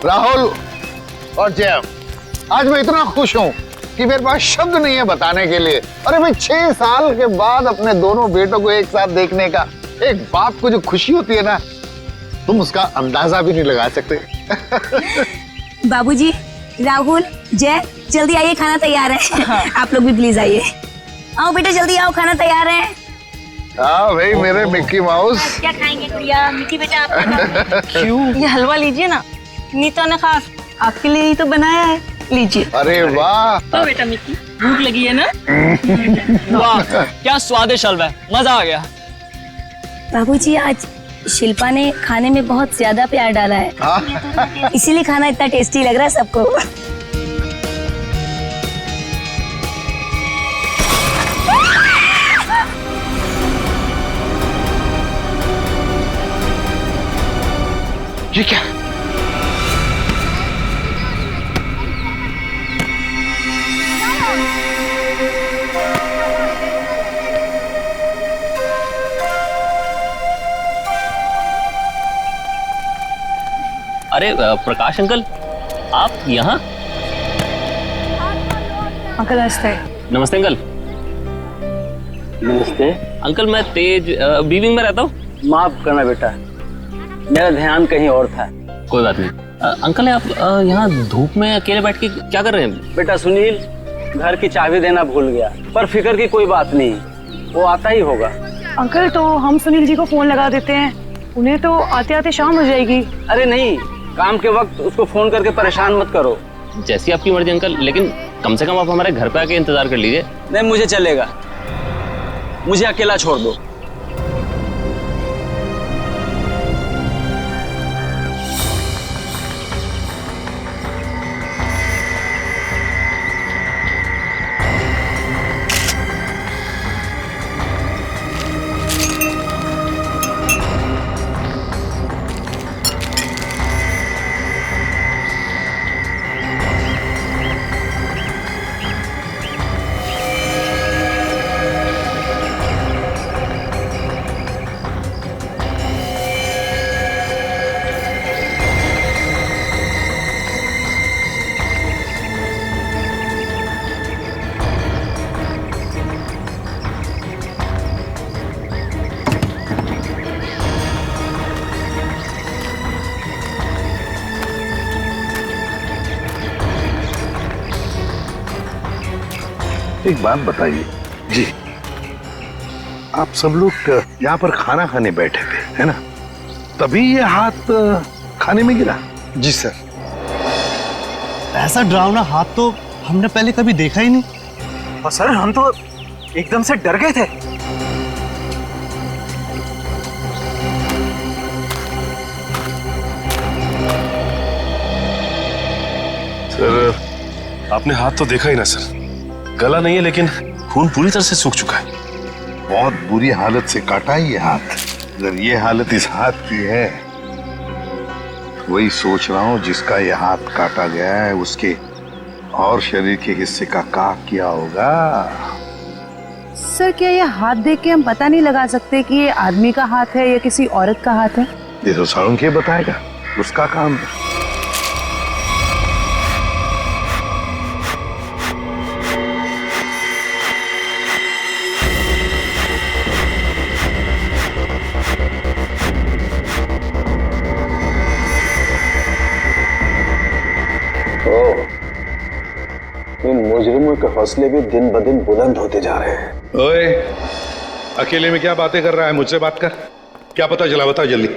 राहुल और जय, आज मैं इतना खुश हूं कि मेरे पास शब्द नहीं है बताने के लिए। अरे भाई 6 साल के बाद अपने दोनों बेटों को एक साथ देखने का एक बाप को जो खुशी होती है ना, तुम उसका अंदाजा भी नहीं लगा सकते। बाबूजी, राहुल, जय, जल्दी आइए, खाना तैयार है। हाँ। आप लोग भी प्लीज आइए। आओ बेटा, जल्दी आओ, खाना तैयार है। हाँ भाई मेरे मिक्की माउस। क्या खाएंगे गुड़िया? मिक्की बेटा आप क्यों? ये हलवा लीजिए ना, नीता ने खास आपके लिए ही तो बनाया है, लीजिए। अरे वाह। तो बेटा मिक्की, भूख लगी है ना? वाह क्या स्वादिष्ट हलवा है, मजा आ गया। बाबूजी, आज शिल्पा ने खाने में बहुत ज्यादा प्यार डाला है, इसीलिए खाना इतना टेस्टी लग रहा है सबको। ये क्या? अरे प्रकाश अंकल, आप यहाँ? अंकल नमस्ते। नमस्ते अंकल। नमस्ते। अंकल मैं तेज बीविंग में रहता हूँ। माफ करना बेटा, मेरा ध्यान कहीं और था। कोई बात नहीं। अंकल आप यहाँ धूप में अकेले बैठ के क्या कर रहे हैं? बेटा सुनील घर की चाबी देना भूल गया, पर फिक्र की कोई बात नहीं, वो आता ही होगा। अंकल तो हम सुनील जी को फोन लगा देते हैं, उन्हें तो आते आते शाम हो जाएगी। अरे नहीं, काम के वक्त उसको फोन करके परेशान मत करो। जैसी आपकी मर्जी अंकल, लेकिन कम से कम आप हमारे घर पे आके इंतजार कर लीजिए। नहीं मुझे चलेगा, मुझे अकेला छोड़ दो। एक बात बताइए जी, आप सब लोग यहाँ पर खाना खाने बैठे थे है ना, तभी ये हाथ खाने में गिरा? जी सर। ऐसा डरावना हाथ तो हमने पहले कभी देखा ही नहीं। और सर हम तो एकदम से डर गए थे। सर आपने हाथ तो देखा ही ना सर, गला नहीं है लेकिन खून पूरी तरह से सूख चुका है। बहुत बुरी हालत से काटा है ये हाथ। अगर ये हालत इस हाथ की है, वही सोच रहा हूँ जिसका ये हाथ काटा गया है उसके और शरीर के हिस्से का क्या किया होगा। सर क्या ये हाथ देख के हम पता नहीं लगा सकते कि ये आदमी का हाथ है या किसी औरत का हाथ है? ये तो सारुण के बताएगा, उसका काम है। इन मुजरिमों के हौसले भी दिन ब दिन बुलंद होते जा रहे हैं। ओए, अकेले में क्या बातें कर रहा है? मुझसे बात कर। क्या पता चला, बता जल्दी।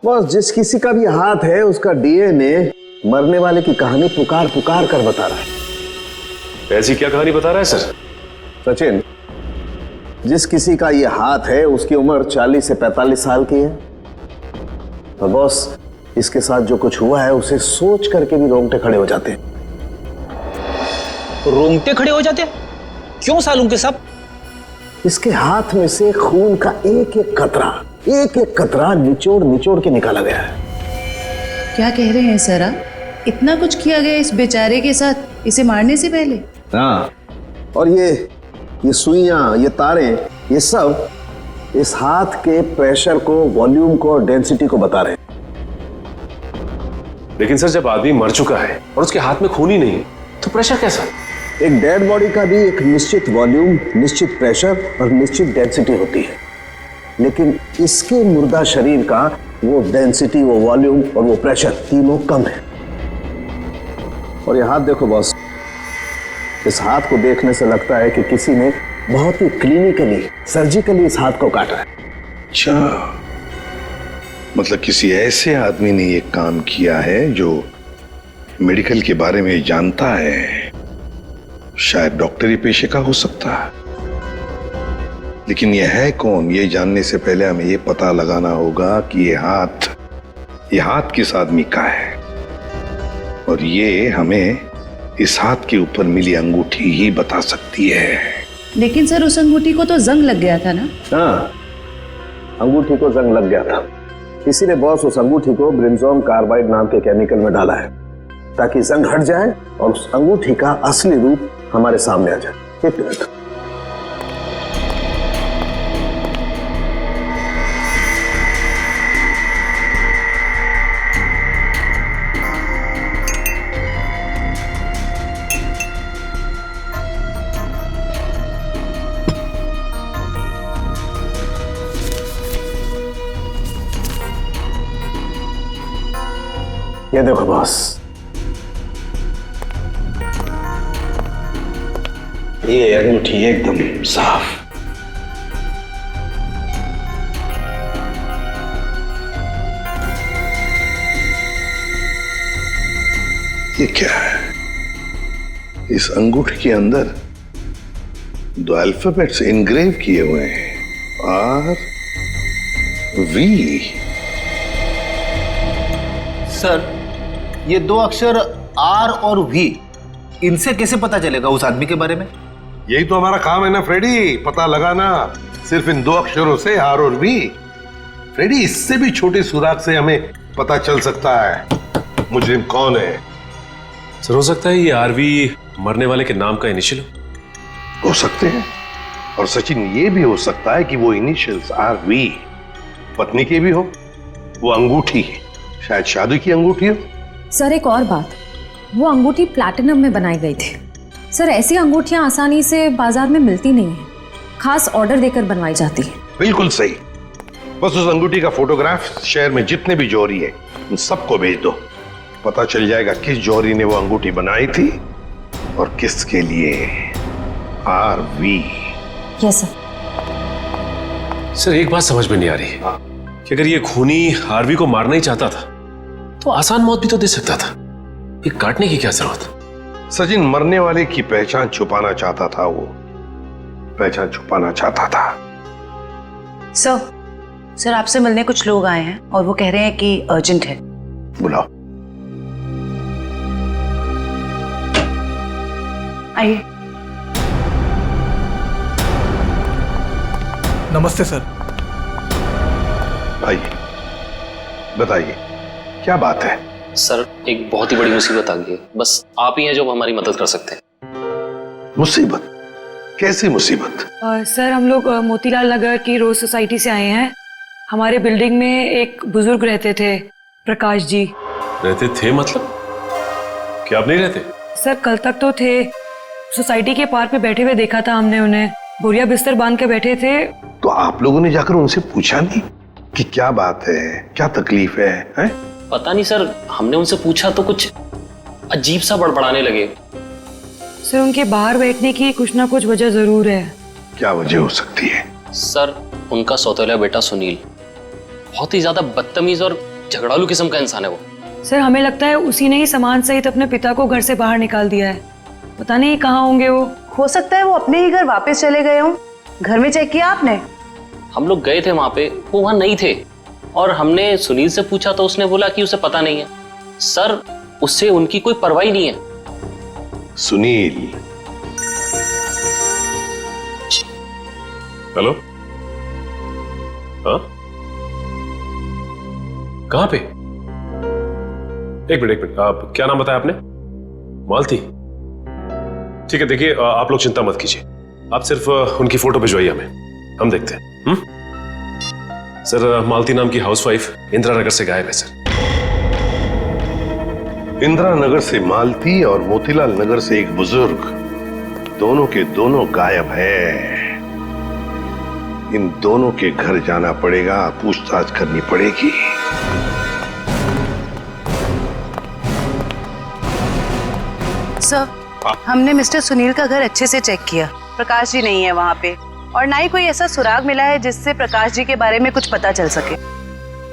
बस जिस किसी का भी हाथ है उसका डीएनए मरने वाले की कहानी पुकार पुकार कर बता रहा है। ऐसी क्या कहानी बता रहा है सर? सचिन, जिस किसी का ये हाथ है उसकी उम्र 40 से 45 साल की है। तो बॉस इसके साथ जो कुछ हुआ है उसे सोच करके भी रोंगटे खड़े हो जाते हैं। रोंगटे खड़े हो जाते? क्यों सालू के सब? इसके हाथ में से खून का एक एक कतरा निचोड़ निचोड़ के निकाला गया है। क्या कह रहे हैं सर आप? इतना कुछ किया गया इस बेचारे के साथ इसे मारने से पहले? हाँ, और ये सुइयां, ये तारे, ये सब इस हाथ के प्रेशर को, वॉल्यूम को और डेंसिटी को बता रहे हैं। लेकिन सर जब आदमी मर चुका है और उसके हाथ में खून ही नहीं है तो प्रेशर कैसा? एक डेड बॉडी का भी एक निश्चित वॉल्यूम, निश्चित प्रेशर और निश्चित डेंसिटी होती है, लेकिन इसके मुर्दा शरीर का वो डेंसिटी, वो वॉल्यूम और वो प्रेशर तीनों कम है। और ये हाथ देखो बॉस, इस हाथ को देखने से लगता है कि किसी ने बहुत ही क्लिनिकली, सर्जिकली इस हाथ को काटा है। अच्छा, मतलब किसी ऐसे आदमी ने ये काम किया है जो मेडिकल के बारे में जानता है। शायद डॉक्टरी पेशे का हो सकता है, लेकिन ये है कौन, ये जानने से पहले हमें ये पता लगाना होगा कि ये हाथ किस आदमी का है, और ये हमें इस हाथ के ऊपर मिली अंगूठी ही बता सकती है। लेकिन सर उस अंगूठी को तो जंग लग गया था ना? हाँ, अंगूठी को जंग लग गया था, इसीलिए बॉस उस अंगूठी को ब्रिंजोन कार्बाइड नाम के केमिकल में डाला है ताकि जंग हट जाए और उस अंगूठी का असली रूप हमारे सामने आ जाए। एक मिनट। ये देखो बॉस, ये अंगूठी एकदम साफ। ये क्या है? इस अंगूठी के अंदर दो अल्फाबेट्स इनग्रेव किए हुए हैं, आर वी। सर, ये दो अक्षर आर और वी, इनसे कैसे पता चलेगा उस आदमी के बारे में? यही तो हमारा काम है ना फ्रेडी, पता लगाना। सिर्फ इन दो अक्षरों से, आर और वी। फ्रेडी, इससे भी छोटे सुराग से हमें पता चल सकता है मुजरिम कौन है। सर हो सकता है ये आरवी मरने वाले के नाम का इनिशियल हो सकते हैं, और सचिन ये भी हो सकता है कि वो इनिशियल्स आर वी पत्नी के भी हो। वो अंगूठी शायद शादी की अंगूठी हो। सर एक और बात, वो अंगूठी प्लैटिनम में बनाई गई थी। सर ऐसी अंगूठियां आसानी से बाजार में मिलती नहीं है, खास ऑर्डर देकर बनवाई जाती है। बिल्कुल सही। बस उस अंगूठी का फोटोग्राफ शहर में जितने भी जौहरी है उन सबको भेज दो, पता चल जाएगा किस जौहरी ने वो अंगूठी बनाई थी और किसके लिए। R V. Yes sir. Sir एक बात समझ में नहीं आ रही कि अगर ये खूनी आरवी को मारना ही चाहता था तो आसान मौत भी तो दे सकता था, ये काटने की क्या जरूरत? सचिन मरने वाले की पहचान छुपाना चाहता था, वो पहचान छुपाना चाहता था। सर आपसे मिलने कुछ लोग आए हैं और वो कह रहे हैं कि अर्जेंट है। बुलाओ। आइए। नमस्ते सर। आइए, बताइए क्या बात है? सर एक बहुत ही बड़ी मुसीबत आ गई है, बस आप ही हैं जो हमारी मदद कर सकते हैं। मुसीबत? कैसी मुसीबत? सर हम लोग मोतीलाल नगर की रोज सोसाइटी से आए हैं। हमारे बिल्डिंग में एक बुजुर्ग रहते थे, प्रकाश जी। रहते थे मतलब? क्या आप नहीं रहते? सर कल तक तो थे, सोसाइटी के पार्क में बैठे हुए देखा था हमने उन्हें, बोरिया बिस्तर बांध के बैठे थे। तो आप लोगों ने जाकर उनसे पूछा नहीं कि क्या बात है, क्या तकलीफ है, हैं? पता नहीं सर, हमने उनसे पूछा तो कुछ अजीब सा बड़बड़ाने लगे। सर उनके बाहर बैठने की कुछ ना कुछ वजह जरूर है। क्या वजह हो सकती है? सर उनका सौतेला बेटा सुनील बहुत ही ज्यादा बदतमीज और झगड़ालू किस्म का इंसान है वो। सर हमें लगता है उसी ने ही सामान सहित अपने पिता को घर से बाहर निकाल दिया है। पता नहीं कहाँ होंगे वो। हो सकता है वो अपने ही घर वापस चले गए हों। घर में चेक किया आपने? हम लोग गए थे वहां पे, वो वहां नहीं थे, और हमने सुनील से पूछा तो उसने बोला कि उसे पता नहीं है। सर उससे उनकी कोई परवाह नहीं है। सुनील? हेलो, हाँ कहाँ पे? एक मिनट, आप क्या नाम बताया आपने? मालती? ठीक है, देखिए आप लोग चिंता मत कीजिए, आप सिर्फ उनकी फोटो भिजवाइए हमें, हम देखते हैं। सर मालती नाम की हाउसवाइफ इंदिरा नगर से गायब है सर। इंदिरा नगर से मालती और मोतीलाल नगर से एक बुजुर्ग, दोनों के दोनों गायब है। इन दोनों के घर जाना पड़ेगा, पूछताछ करनी पड़ेगी। सर, हमने मिस्टर सुनील का घर अच्छे से चेक किया। प्रकाश जी नहीं है वहाँ पे, और ना ही कोई ऐसा सुराग मिला है जिससे प्रकाश जी के बारे में कुछ पता चल सके।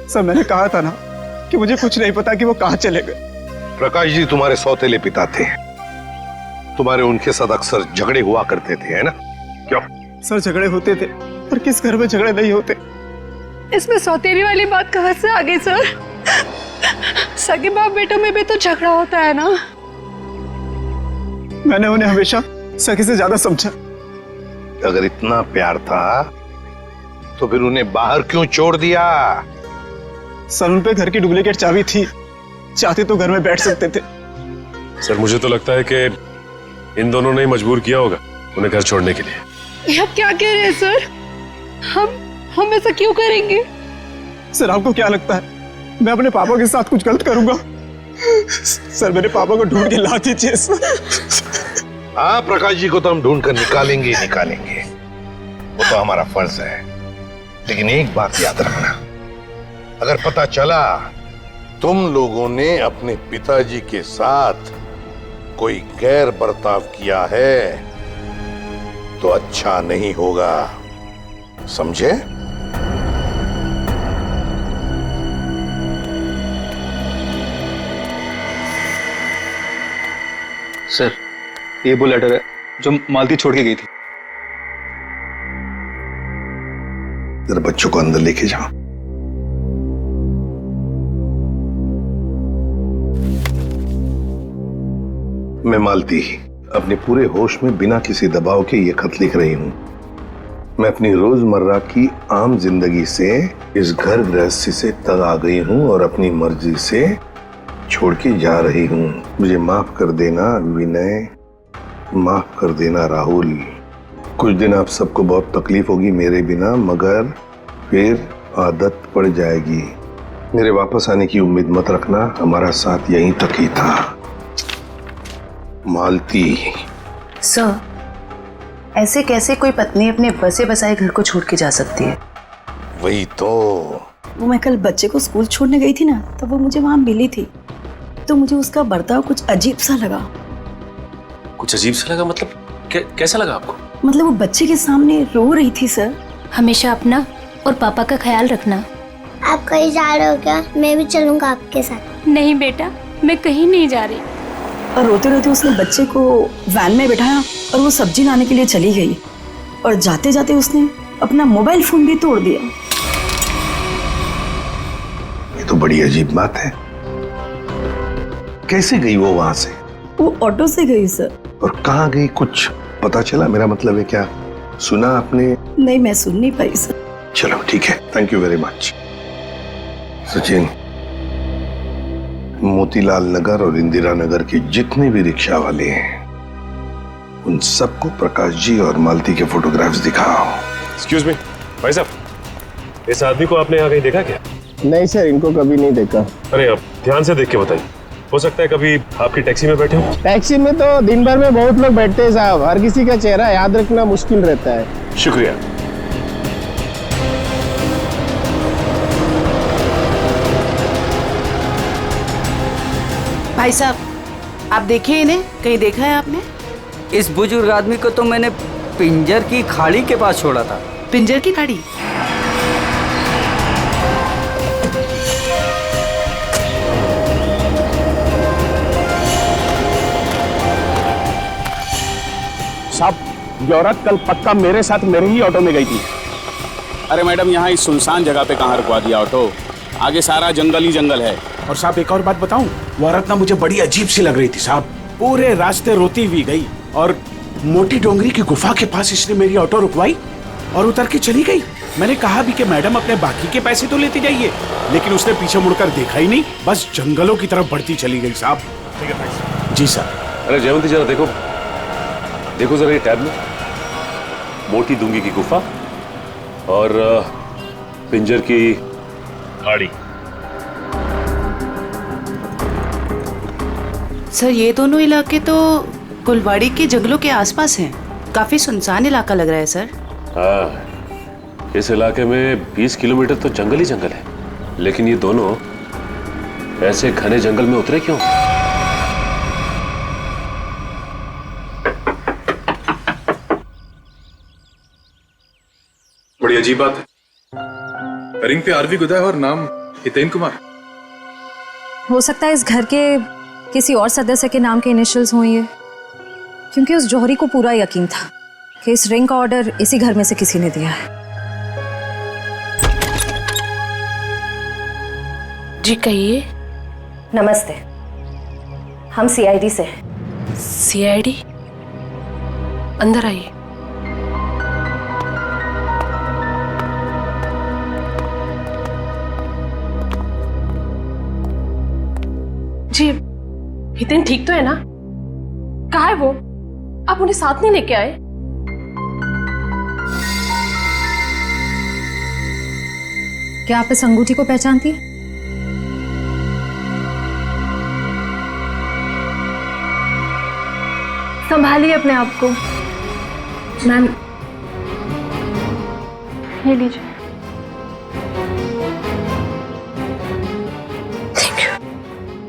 सर, मैंने कहा था ना कि मुझे कुछ नहीं पता कि वो कहाँ चले गए। प्रकाश जी तुम्हारे सौतेले पिता थे, तुम्हारे उनके साथ अक्सर झगड़े हुआ करते थे, है ना? क्यों? सर, झगड़े होते थे, पर किस घर में झगड़े नहीं होते। इसमें सौतेली वाली बात कहाँ से आ गई सर? सगे बाप बेटों में भी तो झगड़ा होता है ना। मैंने उन्हें हमेशा सखी से ज्यादा समझा। अगर इतना प्यार था तो फिर उन्हें बाहर क्यों छोड़ दिया? सर, उन पे घर की डुप्लीकेट चाबी थी, चाहते तो घर में बैठ सकते थे। सर, मुझे तो लगता है कि इन दोनों ने मजबूर किया होगा उन्हें घर छोड़ने के लिए। आप क्या कह रहे हैं सर? हम ऐसा क्यों करेंगे? सर, आपको क्या लगता है मैं अपने पापा के साथ कुछ गलत करूंगा? सर, मेरे पापा को ढूंढ के ला दीजिए। हाँ, प्रकाश जी को तो हम ढूंढ कर निकालेंगे। वो तो हमारा फर्ज है। लेकिन एक बात याद रखना, अगर पता चला तुम लोगों ने अपने पिताजी के साथ कोई गैर बर्ताव किया है तो अच्छा नहीं होगा, समझे? सर, ये वो लेटर है जो मालती छोड़ के गई थी। जरा बच्चों को अंदर लेके जाओ। मैं मालती अपने पूरे होश में बिना किसी दबाव के ये खत लिख रही हूं। मैं अपनी रोजमर्रा की आम जिंदगी से इस घर गृहस्थी से तंग आ गई हूं और अपनी मर्जी से छोड़ के जा रही हूं। मुझे माफ कर देना विनय, माफ कर देना राहुल। कुछ दिन आप सबको बहुत तकलीफ होगी मेरे बिना, मगर फिर आदत पड़ जाएगी। मेरे वापस आने की उम्मीद मत रखना, हमारा साथ यहीं तक ही था। मालती। सर, ऐसे कैसे कोई पत्नी अपने बसे बसाए घर को छोड़ के जा सकती है? वही तो। वो मैं कल बच्चे को स्कूल छोड़ने गई थी ना, तब वो मुझे वहां मिली थी, तो मुझे उसका बर्ताव कुछ अजीब सा लगा। कुछ अजीब सा लगा मतलब? कैसा लगा आपको? मतलब वो बच्चे के सामने रो रही थी। सर, हमेशा अपना और पापा का ख्याल रखना। आप कहीं जा रहे हो क्या? मैं भी चलूंगा आपके साथ। नहीं बेटा, मैं कहीं नहीं जा रही। और रोते रोते उसने बच्चे को वैन में बिठाया और वो सब्जी लाने के लिए चली गई, और जाते जाते उसने अपना मोबाइल फोन भी तोड़ दिया। ये तो बड़ी अजीब बात है। कैसे गई वो वहां से? वो ऑटो से गई सर। और कहाँ गई, कुछ पता चला? मेरा मतलब है, क्या सुना आपने? नहीं, मैं सुन नहीं पाई सर। चलो ठीक है, thank you very much. Sachin, Motilal Nagar और इंदिरा नगर के जितने भी रिक्शा वाले हैं उन सबको प्रकाश जी और मालती के फोटोग्राफ्स दिखाओ। एक्सक्यूज मी भाई साहब, इस आदमी को आपने यहाँ कहीं देखा क्या? नहीं सर, इनको कभी नहीं देखा। अरे आप ध्यान से देख के बताइए, हो सकता है कभी आपकी टैक्सी में बैठे हो। टैक्सी में तो दिन भर में बहुत लोग बैठते हैं साहब, हर किसी का चेहरा याद रखना मुश्किल रहता है। शुक्रिया। भाई साहब, आप देखिए इन्हें, कहीं देखा है आपने? इस बुजुर्ग आदमी को तो मैंने पिंजर की खाड़ी के पास छोड़ा था। पिंजर की खाड़ी? साहब, ये औरत कल पक्का मेरे साथ मेरे ही ऑटो में गई थी। अरे मैडम, यहाँ इस सुनसान जगह पे कहाँ रुकवा दिया ऑटो? आगे सारा जंगल ही जंगल है। और साहब एक और बात बताऊं, वो औरत ना मुझे बड़ी अजीब सी लग रही थी साहब। पूरे रास्ते रोती हुई गई और मोटी डोंगरी की गुफा के पास इसने मेरी ऑटो रुकवाई और उतर के चली गई। मैंने कहा भी कि मैडम अपने बाकी के पैसे तो लेती जाइए, लेकिन उसने पीछे मुड़कर देखा ही नहीं, बस जंगलों की तरफ बढ़ती चली गई साहब। ठीक है जी सर। अरे जयवंती, जरा देखो देखो जरा ये टैब में, मोटी डूंगी की गुफा और पिंजर की खाड़ी। सर ये दोनों इलाके तो कुलवाड़ी के जंगलों के आसपास हैं। काफी सुनसान इलाका लग रहा है सर। हाँ, इस इलाके में 20 किलोमीटर तो जंगल ही जंगल है, लेकिन ये दोनों ऐसे घने जंगल में उतरे क्यों? बड़ी अजीब बात है, रिंग पे आरवी गुदा है और नाम हितेन कुमार। हो सकता है इस घर के किसी और सदस्य के नाम के इनिशियल्स हों ये, क्योंकि उस जौहरी को पूरा यकीन था कि इस रिंग का ऑर्डर इसी घर में से किसी ने दिया है। जी कहिए। नमस्ते, हम सीआईडी से हैं। सीआईडी? अंदर आइए। जी हितेन ठीक तो है ना? कहाँ है वो? आप उन्हें साथ नहीं लेके आए? क्या आप इस अंगूठी को पहचानती हैं? संभालिए अपने आप को। मैम ये लीजिए।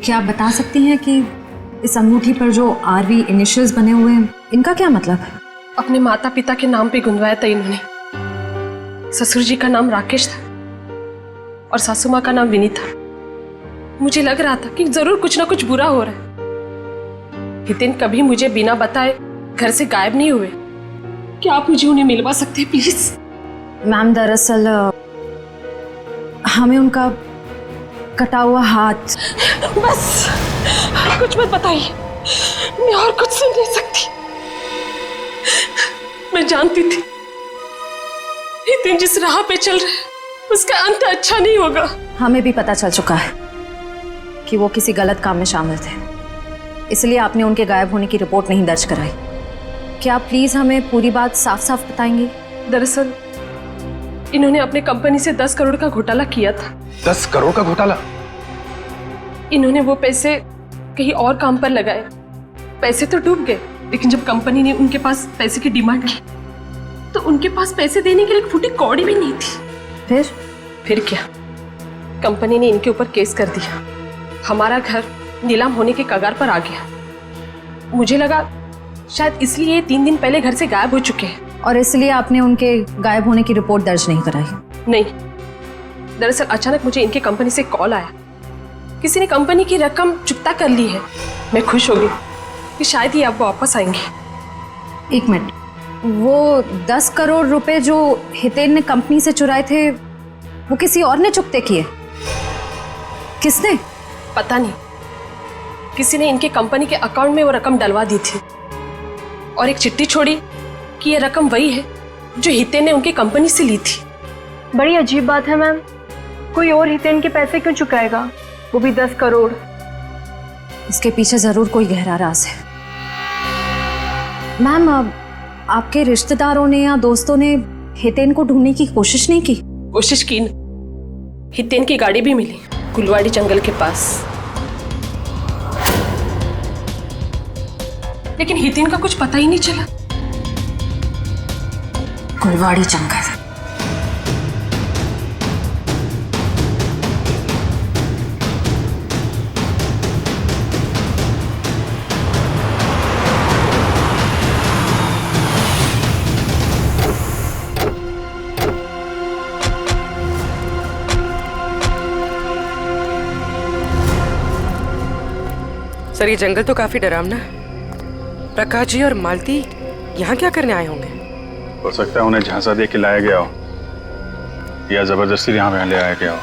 क्या आप बता सकती हैं कि इस अंगूठी पर जो आरवी इनिशियल्स बने हुए हैं, इनका क्या मतलब है? अपने माता पिता के नाम पे गुंदवाया था इन्होंने। ससुर जी का नाम राकेश था और सासू माँ का नाम विनी था। मुझे लग रहा था कि जरूर कुछ ना कुछ बुरा हो रहा है। हितेन कभी मुझे बिना बताए घर से गायब नहीं हुए। क्या आप मुझे उन्हें मिलवा सकते हैं प्लीज? मैम दरअसल हमें उनका कटा हुआ हाथ। बस कुछ मत बताइए, मैं और कुछ सुन नहीं सकती। मैं जानती थी हितेन जिस राह पे चल रहा है उसका अंत अच्छा नहीं होगा। हमें भी पता चल चुका है कि वो किसी गलत काम में शामिल थे, इसलिए आपने उनके गायब होने की रिपोर्ट नहीं दर्ज कराई। क्या आप प्लीज हमें पूरी बात साफ साफ बताएंगी? दरअसल इन्होंने अपने कंपनी से 10 करोड़ का घोटाला किया था। 10 करोड़ का घोटाला? इन्होंने वो पैसे कहीं और काम पर लगाए। पैसे तो डूब गए, लेकिन जब कंपनी ने उनके पास पैसे की डिमांड की तो उनके पास पैसे देने के लिए एक फूटी कौड़ी भी नहीं थी। फिर क्या, कंपनी ने इनके ऊपर केस कर दिया। हमारा घर नीलाम होने के कगार पर आ गया। मुझे लगा शायद इसलिए ये 3 दिन पहले घर से गायब हो चुके हैं। और इसलिए आपने उनके गायब होने की रिपोर्ट दर्ज नहीं कराई? नहीं, दरअसल अचानक मुझे इनके कंपनी से कॉल आया, किसी ने कंपनी की रकम चुकता कर ली है। मैं खुश हो गई कि शायद ही अब वापस आएंगे। एक मिनट, वो 10 करोड़ रुपए जो हितेन ने कंपनी से चुराए थे वो किसी और ने चुकते किए? किसने? पता नहीं, किसी ने इनके कंपनी के अकाउंट में वो रकम डलवा दी थी और एक चिट्ठी छोड़ी कि ये रकम वही है जो हितेन ने उनकी कंपनी से ली थी। बड़ी अजीब बात है मैम, कोई और हितेन के पैसे क्यों चुकाएगा, वो भी 10 करोड़? इसके पीछे जरूर कोई गहरा राज है। मैम, आपके रिश्तेदारों ने या दोस्तों ने हितेन को ढूंढने की कोशिश नहीं की? कोशिश की न, हितेन की गाड़ी भी मिली कुलवाड़ी जंगल के पास, लेकिन हितेन का कुछ पता ही नहीं चला। कुलवाड़ी जंगल। सर, ये जंगल तो काफी डरावना है। प्रकाश जी और मालती यहाँ क्या करने आए होंगे? हो सकता है उन्हें झांसा दे के लाया गया हो या जबरदस्ती यहाँ पे ले आया गया हो।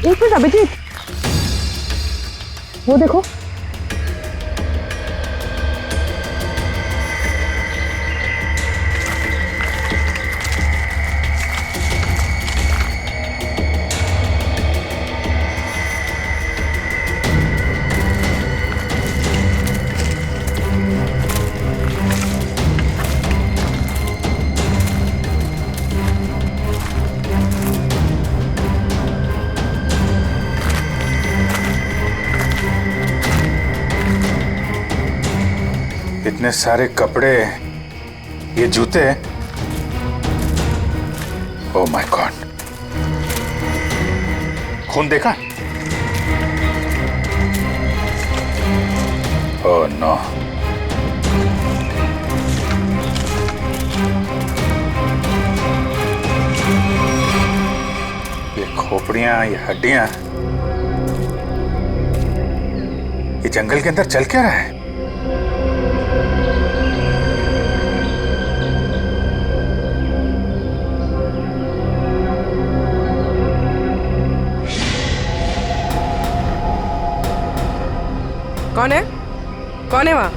एक मिनट अभिजीत, वो देखो। इतने सारे कपड़े, ये जूते, ओह माय गॉड, खून देखा? ओह नो, ये खोपड़ियां, ये हड्डियां, ये जंगल के अंदर चल क्या रहा है? कौन है? कौन है वहां?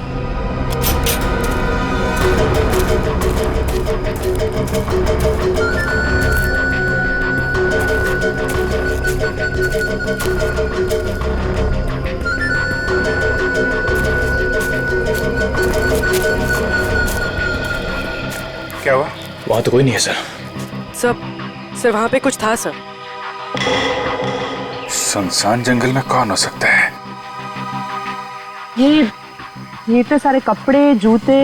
क्या हुआ? वहां तो कोई नहीं है सर। सर वहां पे कुछ था सर। सुनसान जंगल में कौन हो सकता है? ये तो सारे कपड़े, जूते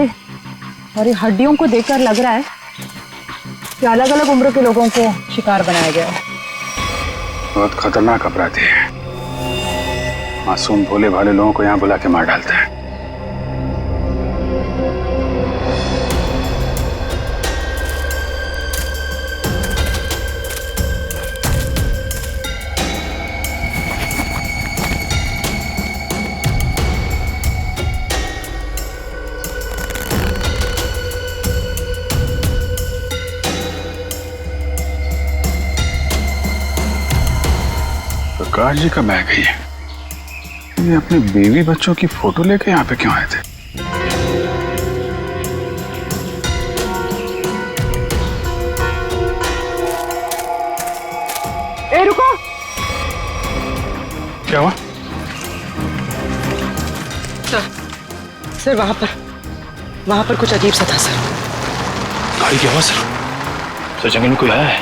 और ये हड्डियों को देखकर लग रहा है कि अलग अलग उम्र के लोगों को शिकार बनाया गया है। बहुत खतरनाक अपराधी है, मासूम भोले भाले लोगों को यहाँ बुला के मार डालता है। प्रकाश जी का बैग है ये अपने बीवी बच्चों की फोटो लेके यहाँ पे क्यों आए थे? ए रुको, क्या हुआ? सर वहां पर कुछ अजीब सा था सर। गाड़ी की आवाज सर। सर जंगल में कोई आया है।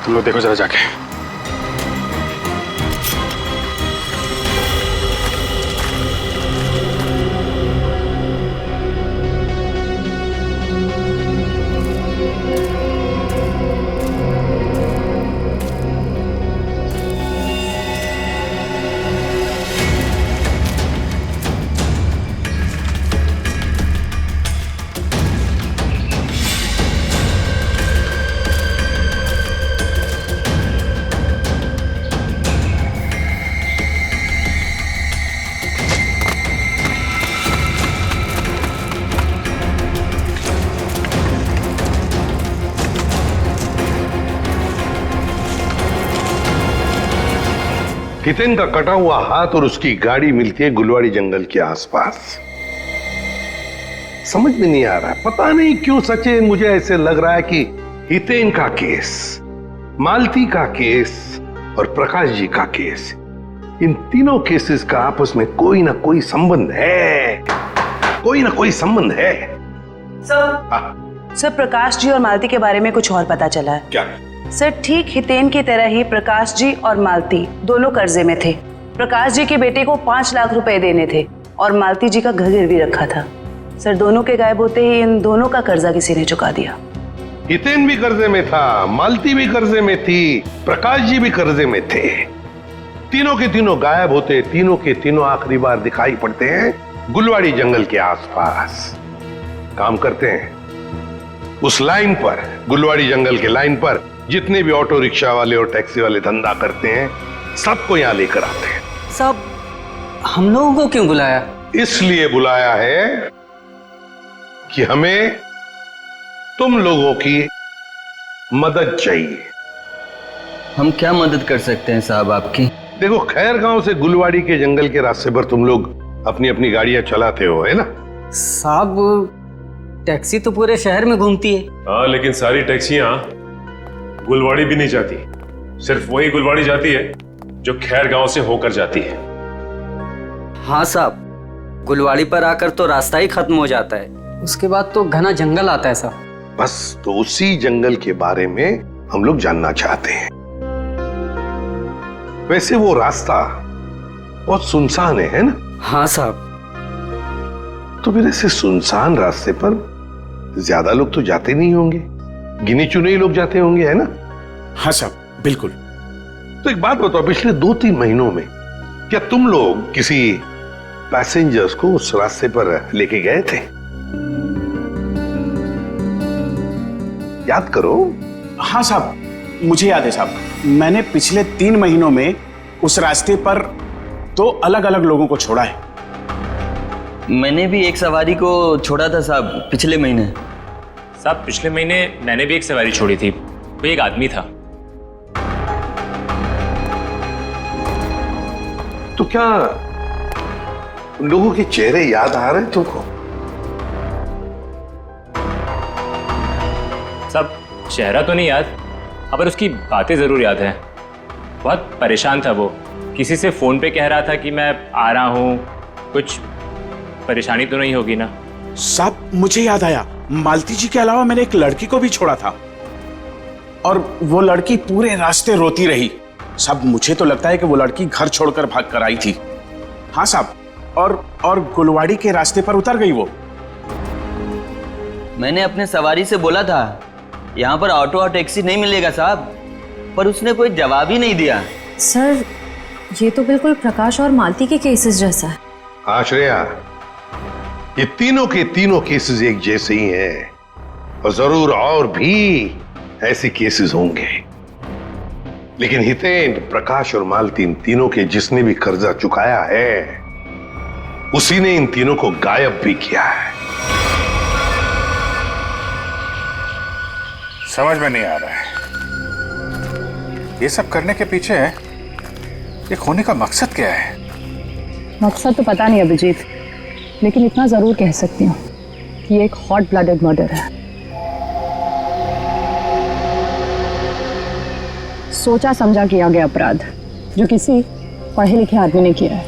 तुम लोग देखो जरा जाके। हितेन का कटा हुआ हाथ और उसकी गाड़ी मिलती है गुलवाड़ी जंगल के आसपास। समझ में नहीं आ रहा है, पता नहीं क्यों सचिन, मुझे ऐसे लग रहा है कि हितेन का केस, मालती का केस और प्रकाश जी का केस, इन तीनों केसेस का आपस में कोई ना कोई संबंध है, कोई ना कोई संबंध है। सर प्रकाश जी और मालती के बारे में कुछ और पता चला है। क्या? सर ठीक हितेन की तरह ही प्रकाश जी और मालती दोनों कर्जे में थे। प्रकाश जी के बेटे को 5 लाख रुपए देने थे और मालती जी का घर गिरवी रखा था। सर दोनों के गायब होते ही इन दोनों का कर्जा किसी ने चुका दिया। हितेन भी कर्जे में था, मालती भी कर्जे में थी, प्रकाश जी भी कर्जे में थे। तीनों के तीनों गायब होते, तीनों के तीनों आखिरी बार दिखाई पड़ते हैं गुलवाड़ी जंगल के आसपास। काम करते हैं उस लाइन पर, गुलवाड़ी जंगल के लाइन पर जितने भी ऑटो रिक्शा वाले और टैक्सी वाले धंधा करते हैं, सबको यहां लेकर आते हैं। सब हम लोगों को क्यों बुलाया? इसलिए बुलाया है कि हमें तुम लोगों की मदद चाहिए। हम क्या मदद कर सकते हैं साहब आपकी? देखो, खैर गांव से गुलवाड़ी के जंगल के रास्ते पर तुम लोग अपनी अपनी गाड़ियां चलाते हो, है ना? साहब टैक्सी तो पूरे शहर में घूमती है। हाँ, लेकिन सारी टैक्सियां गुलवाड़ी भी नहीं जाती। सिर्फ वही गुलवाड़ी जाती है जो खैर गांव से होकर जाती है। हाँ साहब, गुलवाड़ी पर आकर तो रास्ता ही खत्म हो जाता है, उसके बाद तो घना जंगल आता है साहब। बस तो उसी जंगल के बारे में हम लोग जानना चाहते हैं। वैसे वो रास्ता बहुत सुनसान है ना? हाँ साहब। तो फिर ऐसे सुनसान रास्ते पर ज्यादा लोग तो जाते नहीं होंगे, गिने चुने ही लोग जाते होंगे, है ना? हाँ साहब, बिल्कुल। तो एक बात बताओ, पिछले 2-3 महीनों में क्या तुम लोग किसी पैसेंजर्स को उस रास्ते पर लेके गए थे? याद करो। हाँ साहब, मुझे याद है साहब। मैंने पिछले 3 महीनों में उस रास्ते पर 2 अलग अलग लोगों को छोड़ा है। मैंने भी एक सवारी को छोड़ा था साहब पिछले महीने। साहब पिछले महीने मैंने भी एक सवारी छोड़ी थी, वो एक आदमी था। तो क्या उन लोगों के चेहरे याद आ रहे तुमको? साहब चेहरा तो नहीं याद, पर उसकी बातें जरूर याद है। बहुत परेशान था वो, किसी से फोन पे कह रहा था कि मैं आ रहा हूँ, कुछ परेशानी तो नहीं होगी ना? साहब मुझे याद आया, मालती जी के अलावा मैंने एक लड़की को भी छोड़ा था और वो लड़की पूरे रास्ते रोती रही। साहब मुझे तो लगता है कि वो लड़की घर छोड़कर भाग कर आई थी। हाँ साहब, और गुलवाड़ी के रास्ते पर उतर गई वो। मैंने अपने सवारी से बोला था यहाँ पर ऑटो और टैक्सी नहीं मिलेगा साहब, पर उसने कोई जवाब ही नहीं दिया। सर ये तो बिल्कुल प्रकाश और मालती के केसेस जैसा है। हाँ श्रेया, ये तीनों के तीनों केसेस एक जैसे ही हैं और जरूर और भी ऐसे केसेस होंगे, लेकिन हितेन, प्रकाश और मालती, इन तीनों के जिसने भी कर्जा चुकाया है उसी ने इन तीनों को गायब भी किया है। समझ में नहीं आ रहा है ये सब करने के पीछे ये खोने का मकसद क्या है? मकसद तो पता नहीं अभिजीत, लेकिन इतना जरूर कह सकती हूँ कि ये एक हॉट ब्लडेड मर्डर है। सोचा समझा किया गया अपराध जो किसी पढ़े लिखे आदमी ने किया है।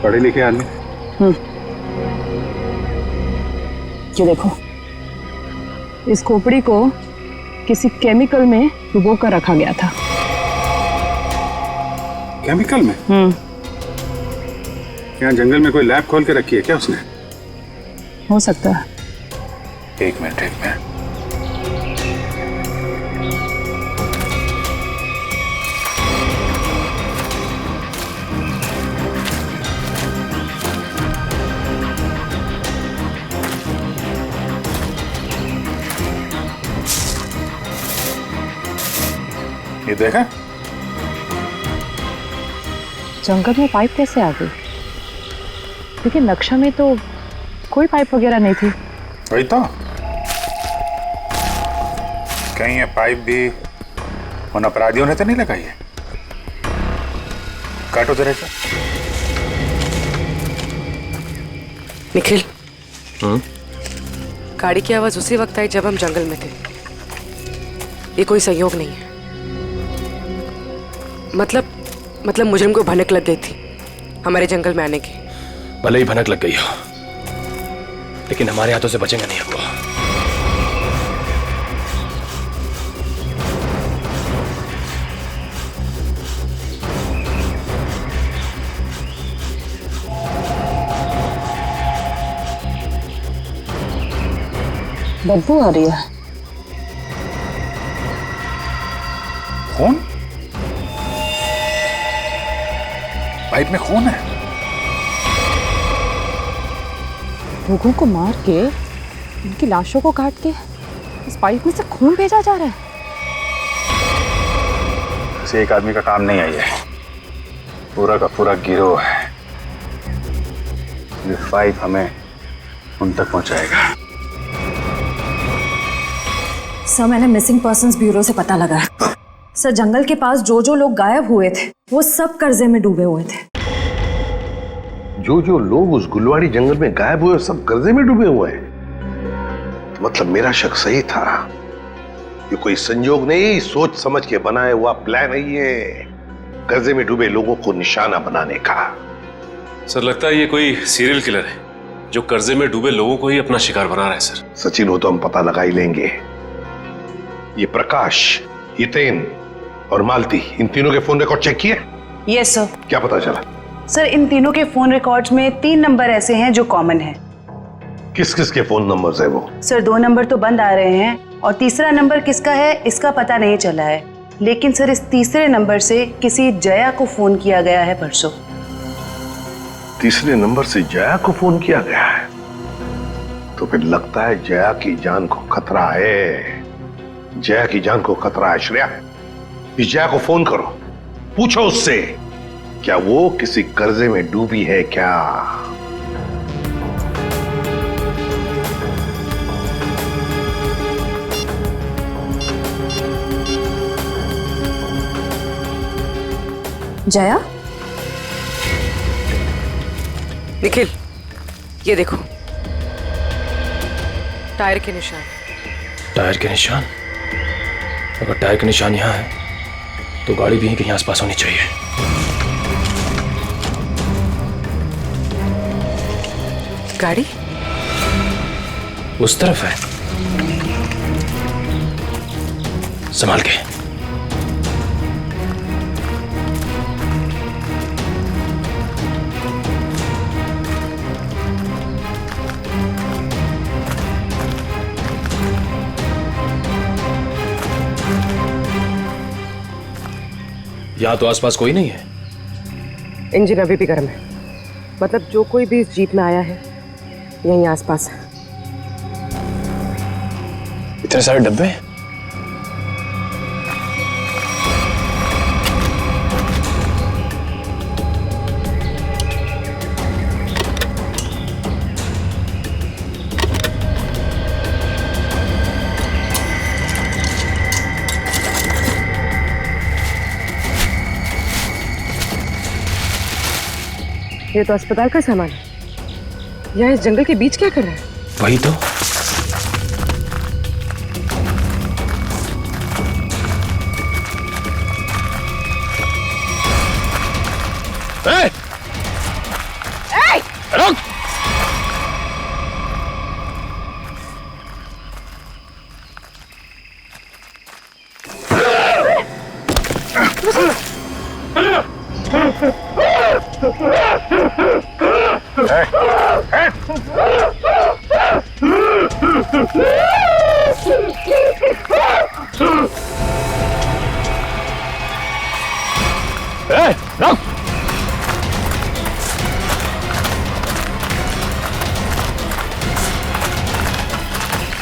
पढ़े लिखे आदमी? ये देखो, इस खोपड़ी को किसी केमिकल में डुबो कर रखा गया था। केमिकल में? यहाँ जंगल में कोई लैब खोल के रखी है क्या उसने? हो सकता है। एक मिनट। ये देखा? जंगल में पाइप कैसे आ गई? लेकिन नक्शा में तो कोई पाइप वगैरह नहीं थी। वही तो, कहीं ये पाइप भी उन अपराधियों ने तो नहीं लगाई है? काटो जरा सा। निखिल, गाड़ी की आवाज उसी वक्त आई जब हम जंगल में थे। ये कोई संयोग नहीं है। मतलब मुजरिम को भनक लग गई थी हमारे जंगल में आने की। भले ही भनक लग गई हो, लेकिन हमारे हाथों से बचेंगे नहीं अब वो। बदबू आ रही है। खून? पाइप में खून है? लोगों को मार के, उनकी लाशों को काट के इस पाइप में से खून भेजा जा रहा है। किसी एक आदमी का काम नहीं है, ये पूरा का पूरा गिरोह है। ये पाइप हमें उन तक पहुंचाएगा। सर मैंने मिसिंग पर्सन्स ब्यूरो से पता लगा। सर जंगल के पास जो जो लोग गायब हुए थे वो सब कर्जे में डूबे हुए थे। जो जो लोग उस गुलवाड़ी जंगल में गायब हुए सब कर्जे में डूबे हुए हैं। तो मतलब मेरा शक सही था। ये कोई संयोग नहीं, सोच समझ के बनाया हुआ प्लान है ये, कर्जे में डूबे लोगों को निशाना बनाने का। सर लगता है ये कोई सीरियल किलर है जो कर्जे में डूबे लोगों को ही अपना शिकार बना रहा है सर। सचिन हो तो हम पता लगा ही लेंगे। ये प्रकाश, हितेन और मालती, इन तीनों के फोन रिकॉर्ड चेक किए? Yes sir. क्या पता चला? सर इन तीनों के फोन रिकॉर्ड्स में 3 नंबर ऐसे हैं जो कॉमन है। किस किस के फोन नंबर्स है वो? सर 2 नंबर तो बंद आ रहे हैं और तीसरा नंबर किसका है इसका पता नहीं चला है। लेकिन सर इस तीसरे नंबर से किसी जया को फोन किया गया है परसों। तीसरे नंबर से जया को फोन किया गया है? तो फिर लगता है जया की जान को खतरा है। जया की जान को खतरा है। श्रेया, इस जया को फोन करो, पूछो उससे क्या वो किसी कर्जे में डूबी है क्या? जया, निखिल ये देखो टायर के निशान। टायर के निशान? अगर टायर के निशान यहाँ है तो गाड़ी भी कहीं आसपास होनी चाहिए। गाड़ी उस तरफ है, संभाल के। यहाँ तो आसपास कोई नहीं है। इंजन अभी भी गर्म है, मतलब जो कोई भी इस जीप में आया है यहीं आसपास है। इतने सारे डब्बे हैं। ये तो अस्पताल का सामान है, यहाँ इस जंगल के बीच क्या कर रहा है? वही तो। रुक!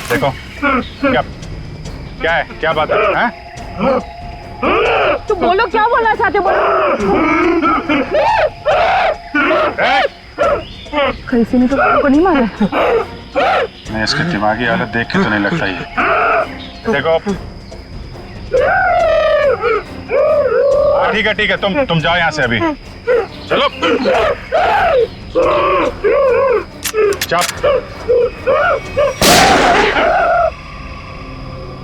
देखो क्या क्या है, क्या बात है? तो बोलो क्या बोलना चाहते, बोलो। कैसे ने तो को नहीं मारा। मैं इसकी दिमागी हालत देख के तो नहीं लगता ये। देखो ठीक है तुम जाओ यहाँ से अभी। चलो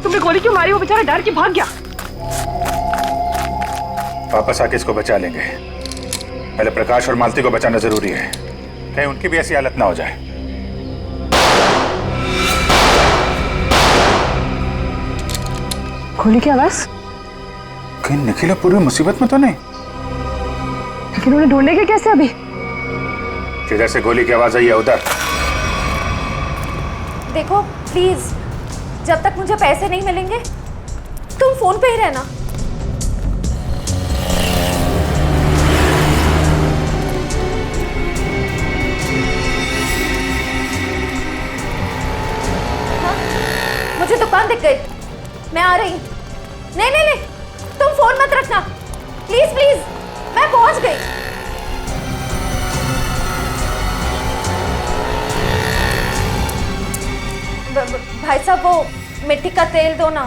तुमने गोली क्यों मारी? वो बेचारा डर के भाग गया। वापस आके इसको बचा लेंगे। पहले प्रकाश और मालती को बचाना जरूरी है, कहीं उनकी भी ऐसी हालत ना हो जाए। गोली की आवाज? कहीं निखिल पूरी मुसीबत में तो नहीं? लेकिन उन्हें ढूंढेंगे कैसे अभी? जिधर से गोली की आवाज आई है उधर। देखो प्लीज, जब तक मुझे पैसे नहीं मिलेंगे तुम फोन पे ही रहना। हाँ? मुझे दुकान दिख गई, मैं आ रही। नहीं, तुम फोन मत रखना प्लीज प्लीज, मैं पहुंच गई। भाई साहब वो मिट्टी का तेल दो ना।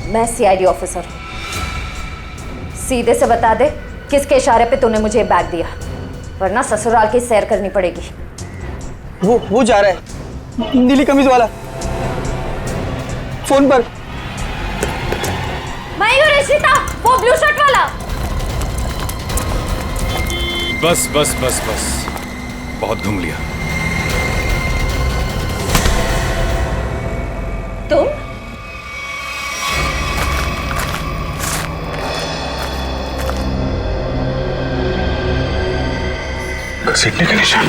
मैं सीआईडी ऑफिसर हूँ। सीधे से बता दे किसके इशारे पे तूने मुझे बैग दिया, वरना ससुराल की सैर करनी पड़ेगी। वो जा रहा है, नीली कमीज वाला, फोन पर। मैं हूँ रिशिता, वो ब्लू शर्ट वाला। बस बस बस बस, बहुत घूम लिया। तुम घसीटने का निशान।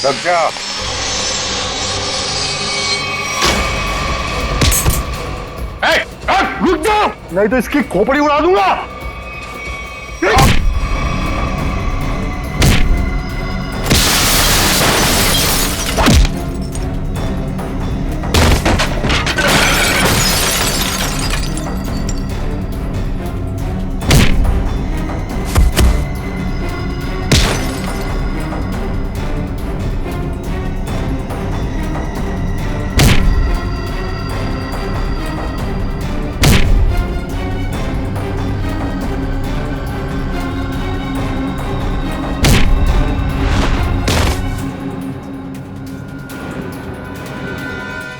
रुक जा। रुक जाओ, नहीं तो इसकी खोपड़ी उड़ा दूंगा।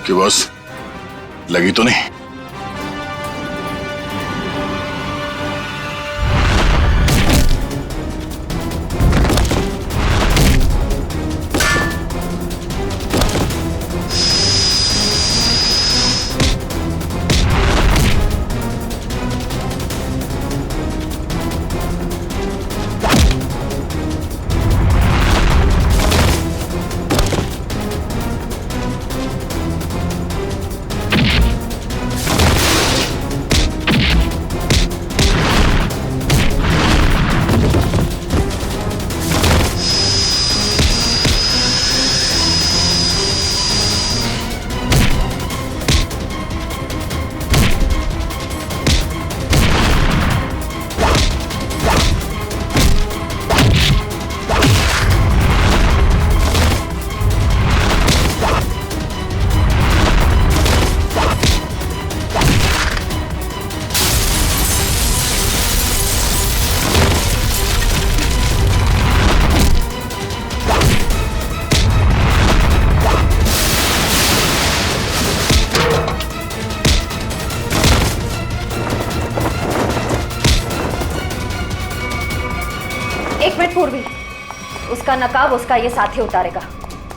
कि बस लगी तो नहीं? एक मिनट पूर्वी, उसका नकाब उसका ये साथी उतारेगा।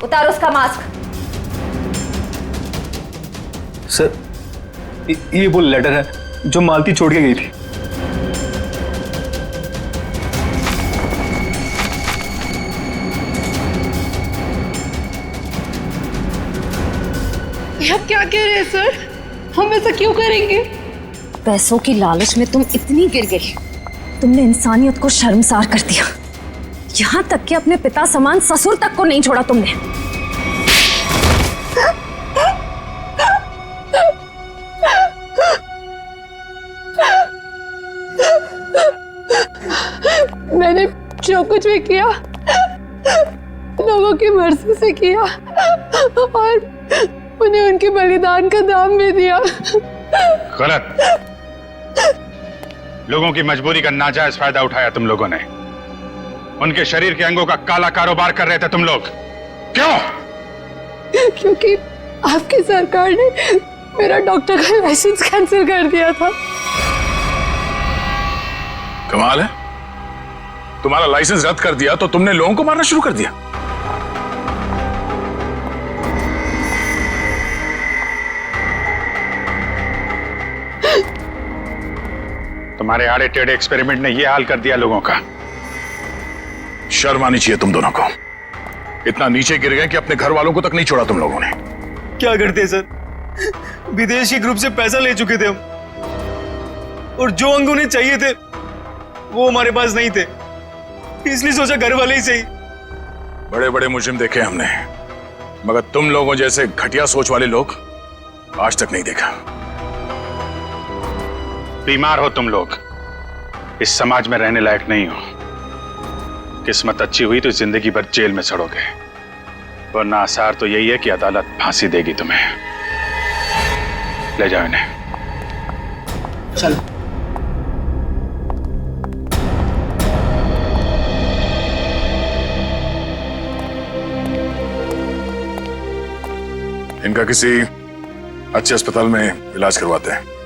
उतार उसका मास्क। सर, ये वो लेटर है जो मालती छोड़ के गई थी। आप क्या कह रहे हैं सर? हम ऐसा क्यों करेंगे? पैसों की लालच में तुम इतनी गिर गई, तुमने इंसानियत को शर्मसार कर दिया। यहाँ तक कि अपने पिता समान ससुर तक को नहीं छोड़ा तुमने। मैंने जो कुछ भी किया लोगों की मर्जी से किया और उन्हें उनके बलिदान का दाम भी दिया। गलत। लोगों की मजबूरी का नाजायज फायदा उठाया तुम लोगों ने। उनके शरीर के अंगों का काला कारोबार कर रहे थे तुम लोग। क्यों? क्योंकि आपकी सरकार ने मेरा डॉक्टर का लाइसेंस कैंसिल कर दिया था। कमाल है, तुम्हारा लाइसेंस रद्द कर दिया तो तुमने लोगों को मारना शुरू कर दिया। तुम्हारे आड़े टेढ़े एक्सपेरिमेंट ने यह हाल कर दिया लोगों का। शर्म आनी चाहिए तुम दोनों को। इतना नीचे गिर गए कि अपने घर वालों को तक नहीं छोड़ा तुम लोगों ने। क्या करते सर, विदेशी ग्रुप से पैसा ले चुके थे हम, और जो अंग उन्हें चाहिए थे वो हमारे पास नहीं थे, इसलिए सोचा घर वाले ही सही। बड़े बड़े मुजरिम देखे हमने, मगर तुम लोगों जैसे घटिया सोच वाले लोग आज तक नहीं देखा। बीमार हो तुम लोग, इस समाज में रहने लायक नहीं हो। किस्मत अच्छी हुई तो जिंदगी भर जेल में सड़ोगे, वरना आसार तो यही है कि अदालत फांसी देगी तुम्हें। ले जाओ इन्हें। चलो। इनका किसी अच्छे अस्पताल में इलाज करवाते हैं।